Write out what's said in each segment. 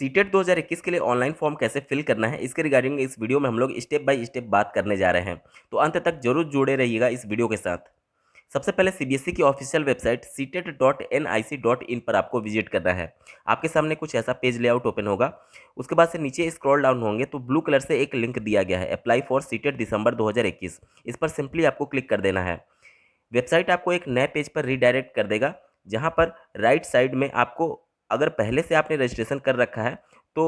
CTET 2021 के लिए online form कैसे फिल करना है, इसके रिगार्डिंग इस वीडियो में हम लोग स्टेप बाय स्टेप बात करने जा रहे हैं। तो अंत तक जरूर जुड़े रहिएगा इस वीडियो के साथ। सबसे पहले सीबीएसई की ऑफिशियल वेबसाइट ctet.nic.in पर आपको विजिट करना है। आपके सामने कुछ ऐसा पेज लेआउट ओपन होगा। उसके बाद से नीचे स्क्रॉल डाउन होंगे तो ब्लू कलर से एक लिंक दिया गया है, अप्लाई फॉर सीटेट दिसंबर 2021। इस पर सिंपली आपको क्लिक कर देना है। वेबसाइट आपको एक नए पेज पर रीडायरेक्ट कर देगा, जहां पर राइट साइड में आपको, अगर पहले से आपने रजिस्ट्रेशन कर रखा है तो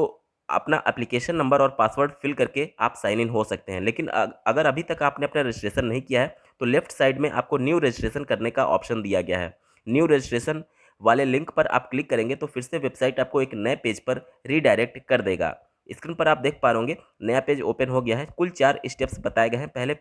अपना एप्लीकेशन नंबर और पासवर्ड फिल करके आप साइन इन हो सकते हैं। लेकिन अगर अभी तक आपने अपना रजिस्ट्रेशन नहीं किया है तो लेफ्ट साइड में आपको न्यू रजिस्ट्रेशन करने का ऑप्शन दिया गया है। न्यू रजिस्ट्रेशन वाले लिंक पर आप क्लिक करेंगे तो फिर से वेबसाइट आपको एक नए पेज पर रीडायरेक्ट कर देगा। स्क्रीन पर आप देख पा रहे होंगे नया पेज ओपन हो गया है। कुल 4 स्टेप्स बताए गए हैं। पहले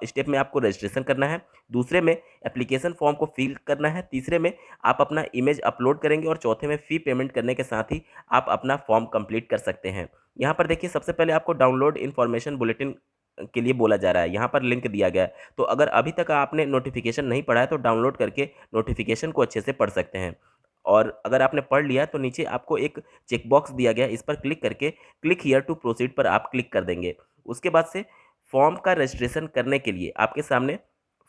स्टेप में आपको रजिस्ट्रेशन करना है, दूसरे में एप्लीकेशन फॉर्म को फिल करना है, तीसरे में आप अपना इमेज अपलोड करेंगे और चौथे में फ़ी पेमेंट करने के साथ ही आप अपना फॉर्म कंप्लीट कर सकते हैं। यहाँ पर देखिए सबसे पहले आपको डाउनलोड इन्फॉर्मेशन बुलेटिन के लिए बोला जा रहा है। यहाँ पर लिंक दिया गया है, तो अगर अभी तक आपने नोटिफिकेशन नहीं पढ़ा है तो डाउनलोड करके नोटिफिकेशन को अच्छे से पढ़ सकते हैं। और अगर आपने पढ़ लिया है तो नीचे आपको एक चेकबॉक्स दिया गया है, इस पर क्लिक करके क्लिक हियर टू प्रोसीड पर आप क्लिक कर देंगे। उसके बाद से फॉर्म का रजिस्ट्रेशन करने के लिए आपके सामने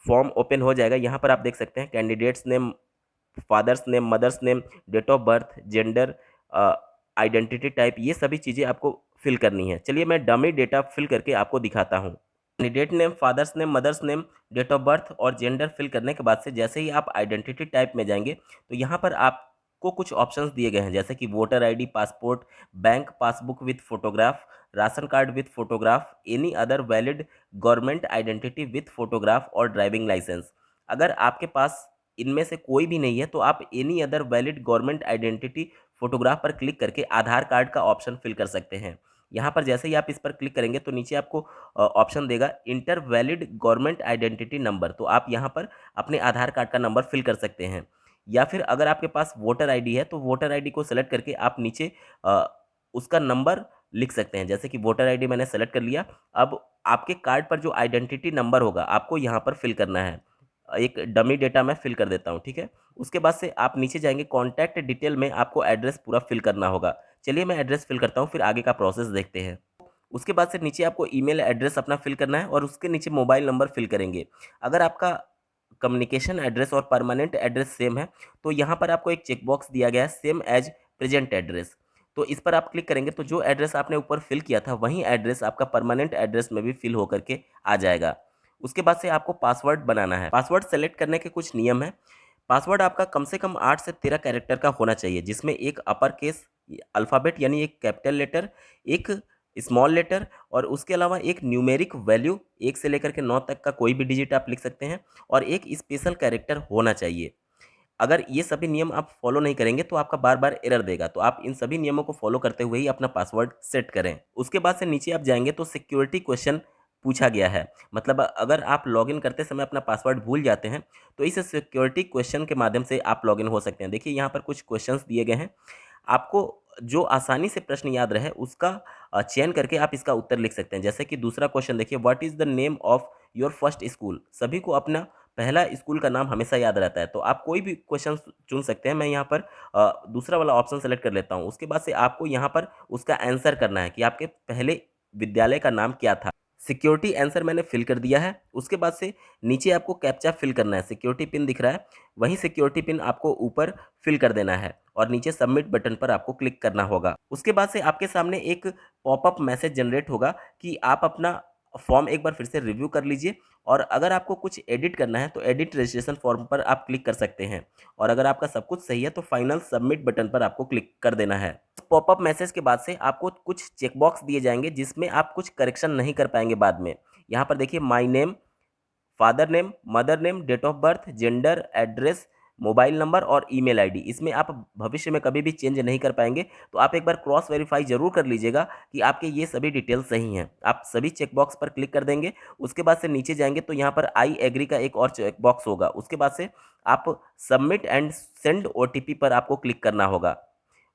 फॉर्म ओपन हो जाएगा। यहाँ पर आप देख सकते हैं candidate's name, father's name, mother's name, date of birth, gender, identity type, ये सभी चीज़ें आपको फिल करनी है। चलिए मैं डमी डेटा फिल करके आपको दिखाता हूँ। Candidate name, father's name, mother's name, date of birth और जेंडर फिल करने के बाद से जैसे ही आप आइडेंटिटी टाइप में जाएंगे तो यहाँ पर आपको कुछ ऑप्शंस दिए गए हैं, जैसे कि voter ID, passport, bank passbook with photograph, ration card with photograph, any other valid government identity with photograph और ड्राइविंग लाइसेंस। अगर आपके पास इनमें से कोई भी नहीं है तो आप any other valid government identity photograph पर क्लिक करके आधार कार्ड का ऑप्शन फिल कर सकते हैं। यहाँ पर जैसे ही आप इस पर क्लिक करेंगे तो नीचे आपको ऑप्शन देगा inter valid government identity number, तो आप यहाँ पर अपने आधार कार्ड का नंबर फिल कर सकते हैं। या फिर अगर आपके पास वोटर आईडी है तो वोटर आईडी को सेलेक्ट करके आप नीचे उसका नंबर लिख सकते हैं। जैसे कि वोटर आईडी मैंने सेलेक्ट कर लिया। अब आपके कार्ड पर जो आइडेंटिटी नंबर होगा आपको यहाँ पर फिल करना है। एक डमी डेटा मैं फिल कर देता हूँ, ठीक है। उसके बाद से आप नीचे जाएंगे, कॉन्टैक्ट डिटेल में आपको एड्रेस पूरा फिल करना होगा। चलिए मैं एड्रेस फिल करता हूँ, फिर आगे का प्रोसेस देखते हैं। उसके बाद से नीचे आपको ईमेल एड्रेस अपना फिल करना है और उसके नीचे मोबाइल नंबर फिल करेंगे। अगर आपका कम्युनिकेशन एड्रेस और परमानेंट एड्रेस सेम है तो यहाँ पर आपको एक चेकबॉक्स दिया गया है, सेम एज प्रेजेंट एड्रेस। तो इस पर आप क्लिक करेंगे तो जो एड्रेस आपने ऊपर फिल किया था वही एड्रेस आपका परमानेंट एड्रेस में भी फिल होकर के आ जाएगा। उसके बाद से आपको पासवर्ड बनाना है। पासवर्ड सेलेक्ट करने के कुछ नियम है। पासवर्ड आपका कम से कम 8 से 13 कैरेक्टर का होना चाहिए, जिसमें एक अपर केस अल्फ़ाबेट यानी एक कैपिटल लेटर, एक स्मॉल लेटर और उसके अलावा एक न्यूमेरिक वैल्यू 1 से लेकर के 9 तक का कोई भी डिजिट आप लिख सकते हैं और एक स्पेशल कैरेक्टर होना चाहिए। अगर ये सभी नियम आप फॉलो नहीं करेंगे तो आपका बार बार एरर देगा, तो आप इन सभी नियमों को फॉलो करते हुए ही अपना पासवर्ड सेट करें। उसके बाद से नीचे आप जाएंगे तो सिक्योरिटी क्वेश्चन पूछा गया है, मतलब अगर आप लॉगिन करते समय अपना पासवर्ड भूल जाते हैं तो इस सिक्योरिटी क्वेश्चन के माध्यम से आप लॉगिन हो सकते हैं। देखिए यहाँ पर कुछ क्वेश्चंस दिए गए हैं, आपको जो आसानी से प्रश्न याद रहे उसका चयन करके आप इसका उत्तर लिख सकते हैं। जैसे कि दूसरा क्वेश्चन देखिए, what is the name of your first school. सभी को अपना पहला स्कूल का नाम हमेशा याद रहता है, तो आप कोई भी क्वेश्चन चुन सकते हैं। मैं यहाँ पर दूसरा वाला ऑप्शन सेलेक्ट कर लेता हूँ। उसके बाद से आपको यहाँ पर उसका आंसर करना है कि आपके पहले विद्यालय का नाम क्या था। सिक्योरिटी आंसर मैंने फिल कर दिया है। उसके बाद से नीचे आपको कैप्चा फिल करना है। सिक्योरिटी पिन दिख रहा है, वही सिक्योरिटी पिन आपको ऊपर फिल कर देना है और नीचे सबमिट बटन पर आपको क्लिक करना होगा। उसके बाद से आपके सामने एक पॉपअप मैसेज जनरेट होगा कि आप अपना फॉर्म एक बार फिर से रिव्यू कर लीजिए और अगर आपको कुछ एडिट करना है तो एडिट रजिस्ट्रेशन फॉर्म पर आप क्लिक कर सकते हैं और अगर आपका सब कुछ सही है तो फाइनल सबमिट बटन पर आपको क्लिक कर देना है। पॉपअप मैसेज के बाद से आपको कुछ चेकबॉक्स दिए जाएंगे जिसमें आप कुछ करेक्शन नहीं कर पाएंगे बाद में। यहाँ पर देखिए, my name, father name, mother name, date of birth, gender, address, mobile number और ईमेल आईडी, इसमें आप भविष्य में कभी भी चेंज नहीं कर पाएंगे। तो आप एक बार क्रॉस वेरीफाई जरूर कर लीजिएगा कि आपके ये सभी डिटेल सही हैं। आप सभी चेकबॉक्स पर क्लिक कर देंगे। उसके बाद से नीचे जाएंगे तो यहाँ पर आई एग्री का एक और चेकबॉक्स होगा। उसके बाद से आप सबमिट एंड सेंड ओटीपी पर आपको क्लिक करना होगा।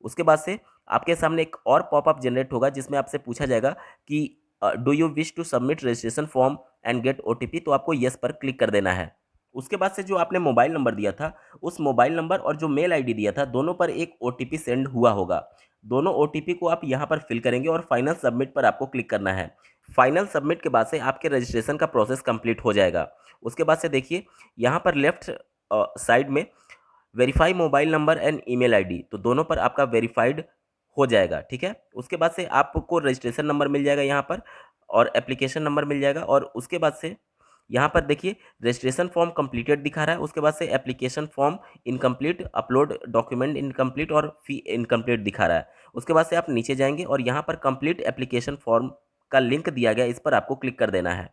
उसके बाद से आपके सामने एक और पॉपअप जनरेट होगा जिसमें आपसे पूछा जाएगा कि do you wish to submit registration form and get OTP, तो आपको यस पर क्लिक कर देना है। उसके बाद से जो आपने मोबाइल नंबर दिया था उस मोबाइल नंबर और जो मेल आईडी दिया था दोनों पर एक ओटीपी सेंड हुआ होगा। दोनों OTP को आप यहाँ पर फिल करेंगे और फाइनल सबमिट पर आपको क्लिक करना है। फाइनल सबमिट के बाद से आपके रजिस्ट्रेशन का प्रोसेस कंप्लीट हो जाएगा। उसके बाद से देखिए यहाँ पर लेफ्ट साइड में verify mobile number and email ID, तो दोनों पर आपका वेरीफाइड हो जाएगा, ठीक है। उसके बाद से आपको रजिस्ट्रेशन नंबर मिल जाएगा यहाँ पर और एप्लीकेशन नंबर मिल जाएगा। और उसके बाद से यहाँ पर देखिए रजिस्ट्रेशन फॉर्म कंप्लीटेड दिखा रहा है। उसके बाद से application form incomplete, upload document incomplete और फी इनकम्प्लीट दिखा रहा है। उसके बाद से आप नीचे जाएंगे और यहाँ पर कंप्लीट एप्लीकेशन फॉर्म का लिंक दिया गया, इस पर आपको क्लिक कर देना है।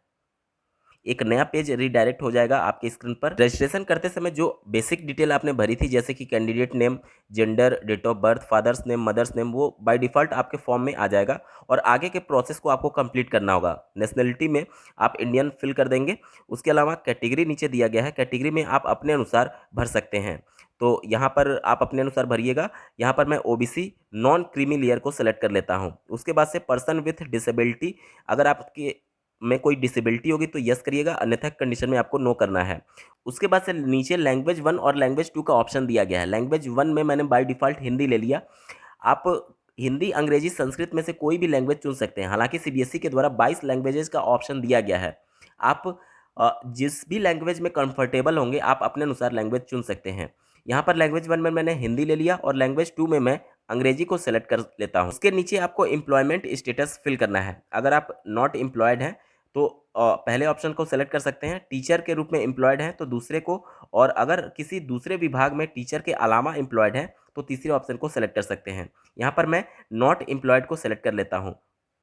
एक नया पेज रीडायरेक्ट हो जाएगा आपके स्क्रीन पर। रजिस्ट्रेशन करते समय जो बेसिक डिटेल आपने भरी थी, जैसे कि candidate name, gender, date of birth, father's name, mother's name, वो बाय डिफ़ॉल्ट आपके फॉर्म में आ जाएगा और आगे के प्रोसेस को आपको कंप्लीट करना होगा। नेशनलिटी में आप इंडियन फिल कर देंगे। उसके अलावा कैटेगरी नीचे दिया गया है, कैटेगरी में आप अपने अनुसार भर सकते हैं, तो यहाँ पर आप अपने अनुसार भरिएगा। यहाँ पर मैं OBC नॉन क्रीमी लेयर को सेलेक्ट कर लेता हूँ। उसके बाद से पर्सन विथ डिसेबिलिटी, अगर आपके में कोई डिसेबिलिटी होगी तो यस करिएगा, अन्यथा कंडीशन में आपको नो करना है। उसके बाद से नीचे लैंग्वेज 1 और लैंग्वेज 2 का ऑप्शन दिया गया है। लैंग्वेज 1 में मैंने बाय डिफ़ॉल्ट हिंदी ले लिया। आप हिंदी, अंग्रेजी, संस्कृत में से कोई भी लैंग्वेज चुन सकते हैं। हालांकि CBSE के द्वारा 22 लैंग्वेजेस का ऑप्शन दिया गया है। आप जिस भी लैंग्वेज में कंफर्टेबल होंगे आप अपने अनुसार लैंग्वेज चुन सकते हैं। यहाँ पर लैंग्वेज 1 में मैंने हिंदी ले लिया और लैंग्वेज 2 में मैं अंग्रेजी को सेलेक्ट कर लेता हूँ। उसके नीचे आपको एम्प्लॉयमेंट स्टेटस फिल करना है। अगर आप नॉट एम्प्लॉयड हैं तो पहले ऑप्शन को सेलेक्ट कर सकते हैं, टीचर के रूप में एम्प्लॉयड हैं तो दूसरे को, और अगर किसी दूसरे विभाग में टीचर के अलावा एम्प्लॉयड हैं तो तीसरे ऑप्शन को सेलेक्ट कर सकते हैं। यहाँ पर मैं नॉट एम्प्लॉयड को सेलेक्ट कर लेता हूँ।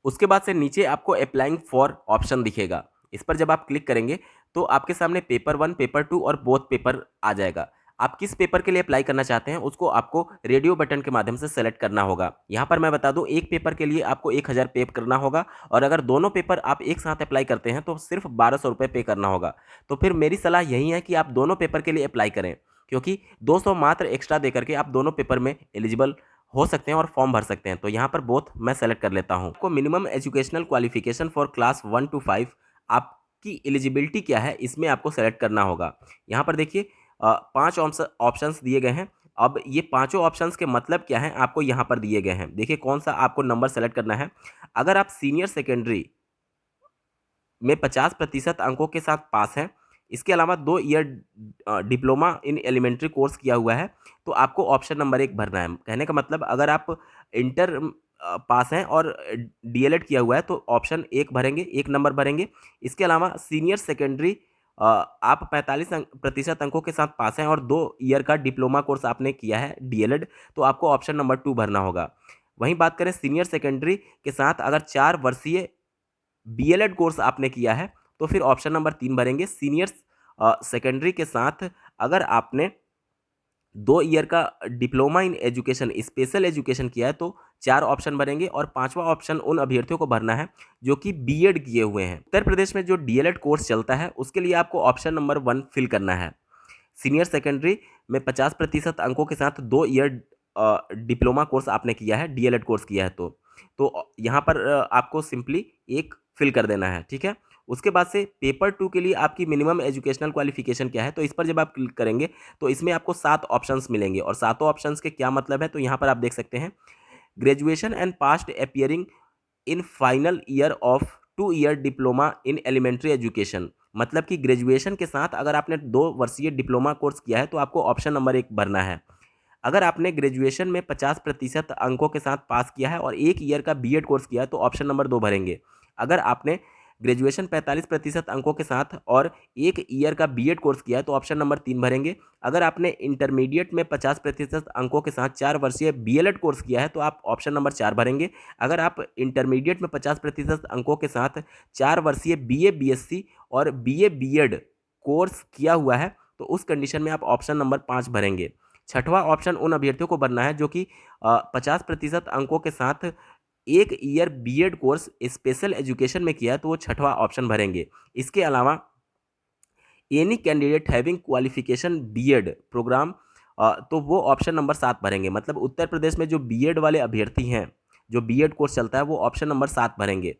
उसके बाद से नीचे आपको अप्लाइंग फॉर ऑप्शन दिखेगा। इस पर जब आप क्लिक करेंगे तो आपके सामने पेपर 1, पेपर 2 और बोथ पेपर आ जाएगा। आप किस पेपर के लिए अप्लाई करना चाहते हैं उसको आपको रेडियो बटन के माध्यम से सेलेक्ट करना होगा। यहाँ पर मैं बता दूं, एक पेपर के लिए आपको 1000 पे करना होगा और अगर दोनों पेपर आप एक साथ अप्लाई करते हैं तो सिर्फ 1200 रुपये पे करना होगा। तो फिर मेरी सलाह यही है कि आप दोनों पेपर के लिए अप्लाई करें, क्योंकि 200 मात्र एक्स्ट्रा दे करके आप दोनों पेपर में एलिजिबल हो सकते हैं और फॉर्म भर सकते हैं। तो यहाँ पर बोथ मैं सेलेक्ट कर लेता हूँ। आपको minimum educational qualification for class 1 to 5 आपकी एलिजिबिलिटी क्या है, इसमें आपको सेलेक्ट करना होगा। यहाँ पर देखिए 5 ऑप्शंस दिए गए हैं। अब ये पांचों ऑप्शंस के मतलब क्या हैं आपको यहाँ पर दिए गए हैं। देखिए कौन सा आपको नंबर सेलेक्ट करना है। अगर आप सीनियर सेकेंडरी में 50% अंकों के साथ पास हैं, इसके अलावा 2 year diploma in elementary course किया हुआ है, तो आपको ऑप्शन नंबर 1 भरना है। कहने का मतलब अगर आप इंटर पास हैं और DLED किया हुआ है तो ऑप्शन 1 भरेंगे, 1 नंबर भरेंगे। इसके अलावा सीनियर सेकेंडरी आप 45% अंकों के साथ पास हैं और 2 ईयर का डिप्लोमा कोर्स आपने किया है DLED, तो आपको ऑप्शन नंबर 2 भरना होगा। वहीं बात करें सीनियर सेकेंडरी के साथ अगर 4 वर्षीय BLED कोर्स आपने किया है तो फिर ऑप्शन नंबर 3 भरेंगे। सीनियर सेकेंडरी के साथ अगर आपने 2 ईयर का diploma in education, special education किया है तो 4 ऑप्शन भरेंगे और 5वां ऑप्शन उन अभ्यर्थियों को भरना है जो कि BEd किए हुए हैं। उत्तर प्रदेश में जो DLED कोर्स चलता है उसके लिए आपको ऑप्शन नंबर 1 फिल करना है। सीनियर सेकेंडरी में 50% अंकों के साथ 2 ईयर डिप्लोमा कोर्स आपने किया है, DLED कोर्स किया है तो यहाँ पर आपको सिंपली 1 फिल कर देना है, ठीक है। उसके बाद से पेपर 2 के लिए आपकी मिनिमम एजुकेशनल क्वालिफिकेशन क्या है, तो इस पर जब आप क्लिक करेंगे तो इसमें आपको 7 ऑप्शंस मिलेंगे और सातों ऑप्शंस के क्या मतलब है तो यहाँ पर आप देख सकते हैं। Graduation and passed appearing in final year of 2 year diploma in elementary education, मतलब कि ग्रेजुएशन के साथ अगर आपने 2 वर्षीय डिप्लोमा कोर्स किया है तो आपको ऑप्शन नंबर 1 भरना है। अगर आपने ग्रेजुएशन में 50% अंकों के साथ पास किया है और 1 ईयर का BEd कोर्स किया है तो ऑप्शन नंबर 2 भरेंगे। अगर आपने ग्रेजुएशन 45% अंकों के साथ और 1 ईयर का BEd कोर्स किया है तो ऑप्शन नंबर 3 भरेंगे। अगर आपने इंटरमीडिएट में 50% अंकों के साथ 4 वर्षीय BLED कोर्स किया है तो आप ऑप्शन नंबर 4 भरेंगे। अगर आप इंटरमीडिएट में 50% अंकों के साथ 4 वर्षीय BA BSc और BA BEd कोर्स किया हुआ है तो उस कंडीशन में आप ऑप्शन नंबर 5 भरेंगे। छठवां ऑप्शन उन अभ्यर्थियों को भरना है जो कि 50% अंकों के साथ 1 year BEd course special education में किया है तो वो छठवां ऑप्शन भरेंगे। इसके अलावा any candidate having qualification BEd programme, तो वो ऑप्शन नंबर 7 भरेंगे। मतलब उत्तर प्रदेश में जो BEd वाले अभ्यर्थी हैं, जो BEd कोर्स चलता है वो ऑप्शन नंबर 7 भरेंगे।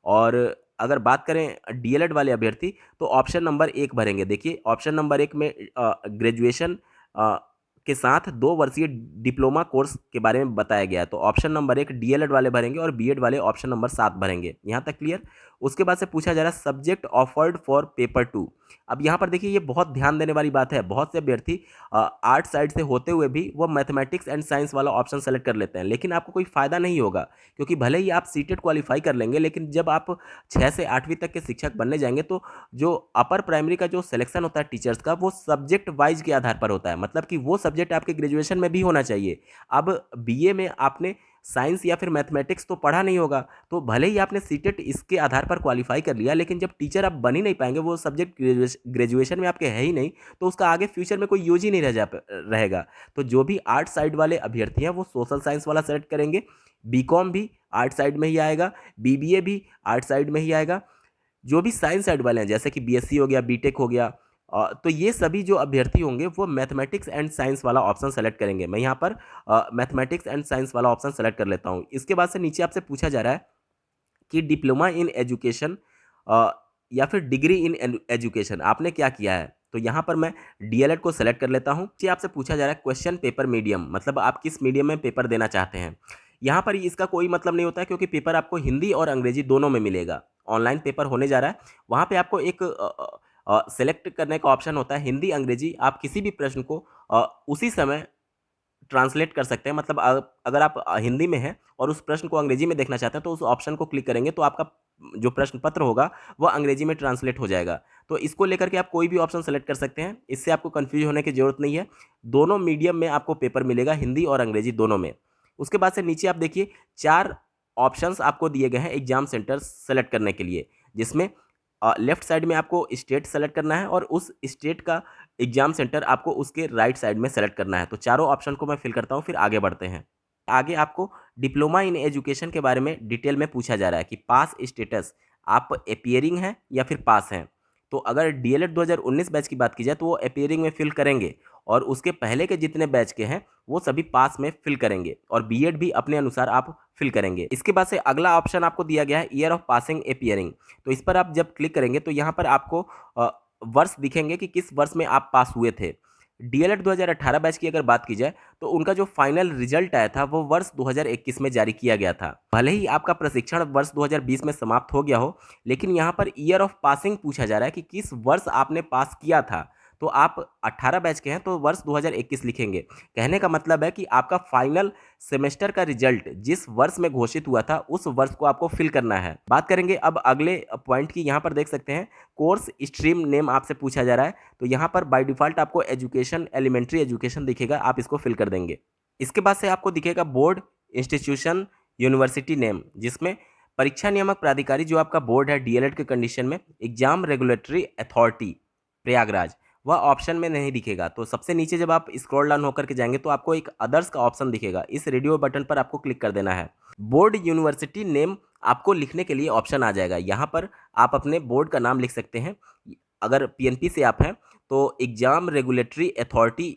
और अगर बात करें DLED वाले अभ्यर्थी तो ऑप्शन नंबर 1 भरेंगे। देखिए ऑप्शन नंबर 1 में ग्रेजुएशन के साथ 2 वर्षीय डिप्लोमा कोर्स के बारे में बताया गया है। तो ऑप्शन नंबर 1 डीएलएड वाले भरेंगे और बीएड वाले ऑप्शन नंबर 7 भरेंगे। यहाँ तक क्लियर। उसके बाद से पूछा जा रहा है सब्जेक्ट ऑफर्ड फॉर पेपर 2। अब यहाँ पर देखिए ये बहुत ध्यान देने वाली बात है। बहुत से अभ्यर्थी आर्ट साइड से होते हुए भी वो मैथमेटिक्स एंड साइंस वाला ऑप्शन सेलेक्ट कर लेते हैं, लेकिन आपको कोई फ़ायदा नहीं होगा, क्योंकि भले ही आप सीटेट क्वालिफाई कर लेंगे, लेकिन जब आप 6 से 8वीं तक के शिक्षक बनने जाएंगे तो जो अपर प्राइमरी का जो सिलेक्शन होता है टीचर्स का, वो सब्जेक्ट वाइज के आधार पर होता है। मतलब कि वो सब्जेक्ट आपके ग्रेजुएशन में भी होना चाहिए। अब बीए में आपने साइंस या फिर मैथमेटिक्स तो पढ़ा नहीं होगा, तो भले ही आपने सीटेट इसके आधार पर क्वालिफाई कर लिया, लेकिन जब टीचर आप बन ही नहीं पाएंगे, वो सब्जेक्ट ग्रेजुएशन में आपके है ही नहीं, तो उसका आगे फ्यूचर में कोई यूज ही नहीं रहेगा। तो जो भी आर्ट साइड वाले अभ्यर्थी हैं वो सोशल साइंस वाला सेलेक्ट करेंगे। बीकॉम भी आर्ट साइड में ही आएगा, बीबीए भी आर्ट साइड में ही आएगा। जो भी साइंस साइड वाले हैं जैसे कि बीएससी हो गया, बीटेक हो गया, तो ये सभी जो अभ्यर्थी होंगे वो मैथमेटिक्स एंड साइंस वाला ऑप्शन सेलेक्ट करेंगे। मैं यहाँ पर मैथमेटिक्स एंड साइंस वाला ऑप्शन सेलेक्ट कर लेता हूँ। इसके बाद से नीचे आपसे पूछा जा रहा है कि डिप्लोमा इन एजुकेशन या फिर डिग्री इन एजुकेशन आपने क्या किया है। तो यहाँ पर मैं डीएलएड को सेलेक्ट कर लेता हूँ। जी आपसे पूछा जा रहा है क्वेश्चन पेपर मीडियम, मतलब आप किस मीडियम में पेपर देना चाहते हैं। यहाँ पर इसका कोई मतलब नहीं होता है, क्योंकि पेपर आपको हिंदी और अंग्रेजी दोनों में मिलेगा। ऑनलाइन पेपर होने जा रहा है, वहाँ पे आपको एक सेलेक्ट करने का ऑप्शन होता है हिंदी अंग्रेजी। आप किसी भी प्रश्न को उसी समय ट्रांसलेट कर सकते हैं। मतलब अगर आप हिंदी में हैं और उस प्रश्न को अंग्रेजी में देखना चाहते हैं तो उस ऑप्शन को क्लिक करेंगे तो आपका जो प्रश्न पत्र होगा वह अंग्रेजी में ट्रांसलेट हो जाएगा। तो इसको लेकर के आप कोई भी ऑप्शन सेलेक्ट कर सकते हैं, इससे आपको कंफ्यूज होने की ज़रूरत नहीं है। दोनों मीडियम में आपको पेपर मिलेगा, हिंदी और अंग्रेजी दोनों में। उसके बाद से नीचे आप देखिए 4 ऑप्शंस आपको दिए गए हैं एग्जाम सेंटर सेलेक्ट करने के लिए, जिसमें लेफ्ट साइड में आपको स्टेट सेलेक्ट करना है और उस स्टेट का एग्जाम सेंटर आपको उसके राइट साइड में सेलेक्ट करना है। तो चारों ऑप्शन को मैं फिल करता हूँ, फिर आगे बढ़ते हैं। आगे आपको डिप्लोमा इन एजुकेशन के बारे में डिटेल में पूछा जा रहा है कि पास स्टेटस आप अपीयरिंग हैं या फिर पास हैं। तो अगर डीएलएड 2019 बैच की बात की जाए तो वो अपीयरिंग में फिल करेंगे, और उसके पहले के जितने बैच के हैं वो सभी पास में फिल करेंगे, और बीएड भी अपने अनुसार आप फिल करेंगे। इसके बाद से अगला ऑप्शन आपको दिया गया है ईयर ऑफ पासिंग अपीयरिंग। तो इस पर आप जब क्लिक करेंगे तो यहाँ पर आपको वर्ष दिखेंगे कि किस वर्ष में आप पास हुए थे। डीएलएड 2018 बैच की अगर बात की जाए तो उनका जो फाइनल रिजल्ट आया था वो वर्ष 2021 में जारी किया गया था। भले ही आपका प्रशिक्षण वर्ष 2020 में समाप्त हो गया हो, लेकिन यहाँ पर ईयर ऑफ पासिंग पूछा जा रहा है कि किस वर्ष आपने पास किया था। तो आप 18 बैच के हैं तो वर्ष 2021 लिखेंगे। कहने का मतलब है कि आपका फाइनल सेमेस्टर का रिजल्ट जिस वर्ष में घोषित हुआ था उस वर्ष को आपको फिल करना है। बात करेंगे अब अगले पॉइंट की। यहाँ पर देख सकते हैं कोर्स स्ट्रीम नेम आपसे पूछा जा रहा है, तो यहाँ पर बाय डिफ़ॉल्ट आपको एजुकेशन, एलिमेंट्री एजुकेशन दिखेगा, आप इसको फिल कर देंगे। इसके बाद से आपको दिखेगा बोर्ड, इंस्टीट्यूशन, यूनिवर्सिटी नेम, जिसमें परीक्षा नियामक प्राधिकारी जो आपका बोर्ड है डीएलएड के कंडीशन में, एग्जाम रेगुलेटरी अथॉरिटी प्रयागराज, वह ऑप्शन में नहीं दिखेगा। तो सबसे नीचे जब आप स्क्रॉल डाउन होकर के जाएंगे तो आपको एक अदर्स का ऑप्शन दिखेगा, इस रेडियो बटन पर आपको क्लिक कर देना है। बोर्ड यूनिवर्सिटी नेम आपको लिखने के लिए ऑप्शन आ जाएगा, यहाँ पर आप अपने बोर्ड का नाम लिख सकते हैं। अगर पीएनपी से आप हैं तो एग्जाम रेगुलेटरी अथॉरिटी,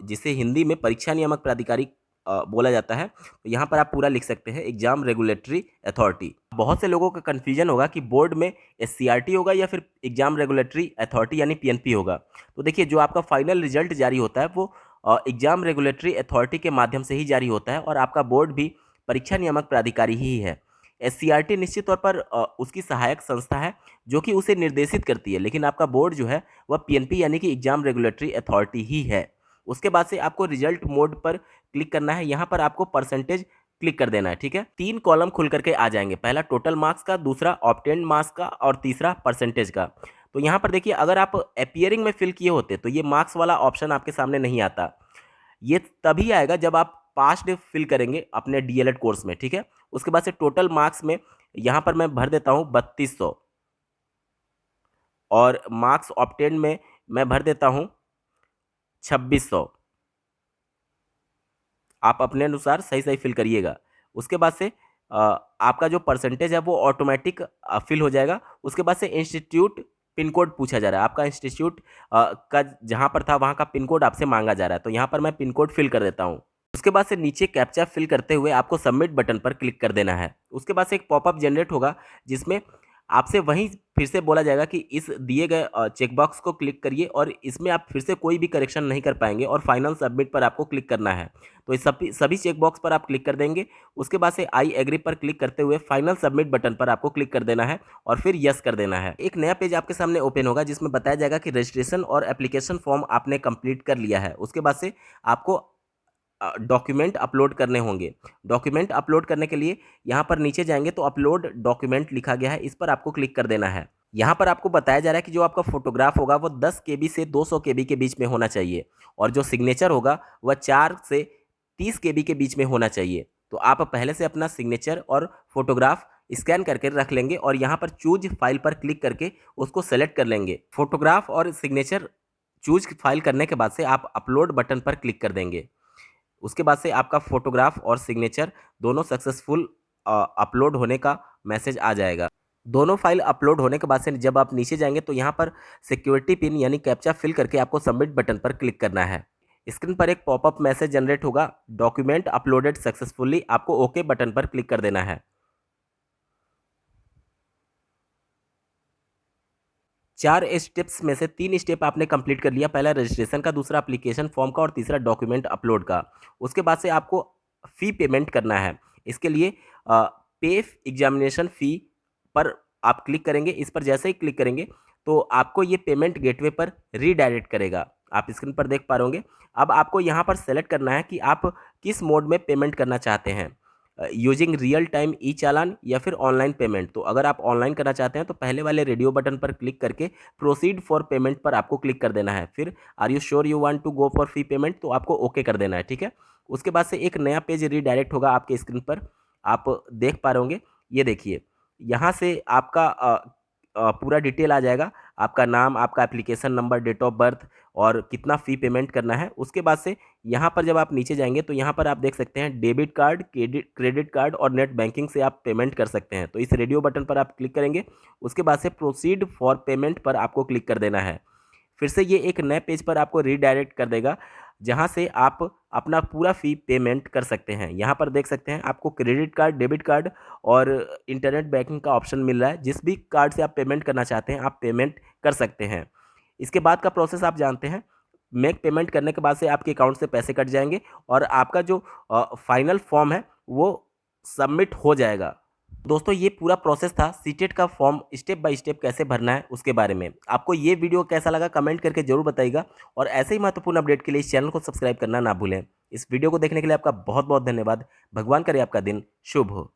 जिसे हिंदी में परीक्षा नियामक प्राधिकारी बोला जाता है, तो यहाँ पर आप पूरा लिख सकते हैं एग्जाम रेगुलेटरी अथॉरिटी। बहुत से लोगों का कन्फ्यूजन होगा कि बोर्ड में एससीईआरटी होगा या फिर एग्जाम रेगुलेटरी अथॉरिटी यानी पीएनपी होगा। तो देखिए जो आपका फाइनल रिजल्ट जारी होता है वो एग्जाम रेगुलेटरी अथॉरिटी के माध्यम से ही जारी होता है, और आपका बोर्ड भी परीक्षा नियामक प्राधिकारी ही है। एससीईआरटी निश्चित तौर पर उसकी सहायक संस्था है जो कि उसे निर्देशित करती है, लेकिन आपका बोर्ड जो है वह पीएनपी यानी कि एग्जाम रेगुलेटरी अथॉरिटी ही है। उसके बाद से आपको रिजल्ट मोड पर क्लिक करना है, यहाँ पर आपको परसेंटेज क्लिक कर देना है। ठीक है, 3 कॉलम खुल करके आ जाएंगे, पहला टोटल मार्क्स का, दूसरा ऑब्टेन्ड मार्क्स का, और तीसरा परसेंटेज का। तो यहाँ पर देखिए अगर आप अपीयरिंग में फिल किए होते तो ये मार्क्स वाला ऑप्शन आपके सामने नहीं आता, ये तभी आएगा जब आप पास्ड फिल करेंगे अपने डीएलएड कोर्स में। ठीक है, उसके बाद से टोटल मार्क्स में यहाँ पर मैं भर देता हूँ 3200, और मार्क्स ऑब्टेन्ड में मैं भर देता हूँ 2600। आप अपने अनुसार सही सही फिल करिएगा। उसके बाद से आपका जो परसेंटेज है वो ऑटोमेटिक फिल हो जाएगा। उसके बाद से इंस्टीट्यूट पिन कोड पूछा जा रहा है, आपका इंस्टीट्यूट का जहाँ पर था वहाँ का पिन कोड आपसे मांगा जा रहा है, तो यहाँ पर मैं पिन कोड फिल कर देता हूँ। उसके बाद से नीचे कैप्चा फिल करते हुए आपको सबमिट बटन पर क्लिक कर देना है। उसके बाद से एक पॉपअप जनरेट होगा जिसमें आपसे वहीं फिर से बोला जाएगा कि इस दिए गए चेकबॉक्स को क्लिक करिए और इसमें आप फिर से कोई भी करेक्शन नहीं कर पाएंगे और फाइनल सबमिट पर आपको क्लिक करना है। तो इस सभी चेकबॉक्स पर आप क्लिक कर देंगे। उसके बाद से आई एग्री पर क्लिक करते हुए फाइनल सबमिट बटन पर आपको क्लिक कर देना है और फिर यस कर देना है। एक नया पेज आपके सामने ओपन होगा जिसमें बताया जाएगा कि रजिस्ट्रेशन और एप्लीकेशन फॉर्म आपने कंप्लीट कर लिया है। उसके बाद से आपको डॉक्यूमेंट अपलोड करने होंगे। डॉक्यूमेंट अपलोड करने के लिए यहाँ पर नीचे जाएंगे तो अपलोड डॉक्यूमेंट लिखा गया है, इस पर आपको क्लिक कर देना है। यहाँ पर आपको बताया जा रहा है कि जो आपका फोटोग्राफ होगा वो 10 केबी से 200 केबी के बीच में होना चाहिए और जो सिग्नेचर होगा वह 4 से 30 केबी के बीच में होना चाहिए। तो आप पहले से अपना सिग्नेचर और फोटोग्राफ स्कैन करके रख लेंगे और यहाँ पर चूज फाइल पर क्लिक करके उसको सेलेक्ट कर लेंगे। फोटोग्राफ और सिग्नेचर चूज फाइल करने के बाद से आप अपलोड बटन पर क्लिक कर देंगे। उसके बाद से आपका फोटोग्राफ और सिग्नेचर दोनों सक्सेसफुल अपलोड होने का मैसेज आ जाएगा। दोनों फाइल अपलोड होने के बाद से जब आप नीचे जाएंगे तो यहाँ पर सिक्योरिटी पिन यानी कैप्चा फिल करके आपको सबमिट बटन पर क्लिक करना है। स्क्रीन पर एक पॉपअप मैसेज जनरेट होगा, डॉक्यूमेंट अपलोडेड सक्सेसफुली, आपको ओके बटन पर क्लिक कर देना है। 4 स्टेप्स में से 3 स्टेप आपने कंप्लीट कर लिया, पहला रजिस्ट्रेशन का, दूसरा एप्लीकेशन फॉर्म का और तीसरा डॉक्यूमेंट अपलोड का। उसके बाद से आपको फ़ी पेमेंट करना है। इसके लिए पे एग्जामिनेशन फ़ी पर आप क्लिक करेंगे। इस पर जैसे ही क्लिक करेंगे तो आपको ये पेमेंट गेटवे पर रीडायरेक्ट करेगा। आप स्क्रीन पर देख पा रहे होंगे। अब आपको यहाँ पर सेलेक्ट करना है कि आप किस मोड में पेमेंट करना चाहते हैं, यूजिंग रियल टाइम ई चालान या फिर ऑनलाइन पेमेंट। तो अगर आप ऑनलाइन करना चाहते हैं तो पहले वाले रेडियो बटन पर क्लिक करके प्रोसीड फॉर पेमेंट पर आपको क्लिक कर देना है। फिर are you sure you want to go for fee payment, तो आपको ओके कर देना है। ठीक है। उसके बाद से एक नया पेज रीडायरेक्ट होगा आपके स्क्रीन पर, आप देख पा रहे होंगे। ये देखिए, यहाँ से आपका पूरा डिटेल आ जाएगा, आपका नाम, आपका application number, date of birth और कितना फ़ी पेमेंट करना है। उसके बाद से यहाँ पर जब आप नीचे जाएंगे तो यहाँ पर आप देख सकते हैं डेबिट कार्ड, क्रेडिट कार्ड और नेट बैंकिंग से आप पेमेंट कर सकते हैं। तो इस रेडियो बटन पर आप क्लिक करेंगे। उसके बाद से प्रोसीड फॉर पेमेंट पर आपको क्लिक कर देना है। फिर से ये एक नए पेज पर आपको रीडायरेक्ट कर देगा जहाँ से आप अपना पूरा फ़ी पेमेंट कर सकते हैं। यहाँ पर देख सकते हैं आपको क्रेडिट कार्ड, डेबिट कार्ड और इंटरनेट बैंकिंग का ऑप्शन मिल रहा है। जिस भी कार्ड से आप पेमेंट करना चाहते हैं आप पेमेंट कर सकते हैं। इसके बाद का प्रोसेस आप जानते हैं। मेक पेमेंट करने के बाद से आपके अकाउंट से पैसे कट जाएंगे और आपका जो फाइनल फॉर्म है वो सबमिट हो जाएगा। दोस्तों, ये पूरा प्रोसेस था सीटेट का फॉर्म स्टेप बाय स्टेप कैसे भरना है उसके बारे में। आपको ये वीडियो कैसा लगा कमेंट करके जरूर बताइएगा और ऐसे ही महत्वपूर्ण अपडेट के लिए इस चैनल को सब्सक्राइब करना ना भूलें। इस वीडियो को देखने के लिए आपका बहुत बहुत धन्यवाद। भगवान करे आपका दिन शुभ हो।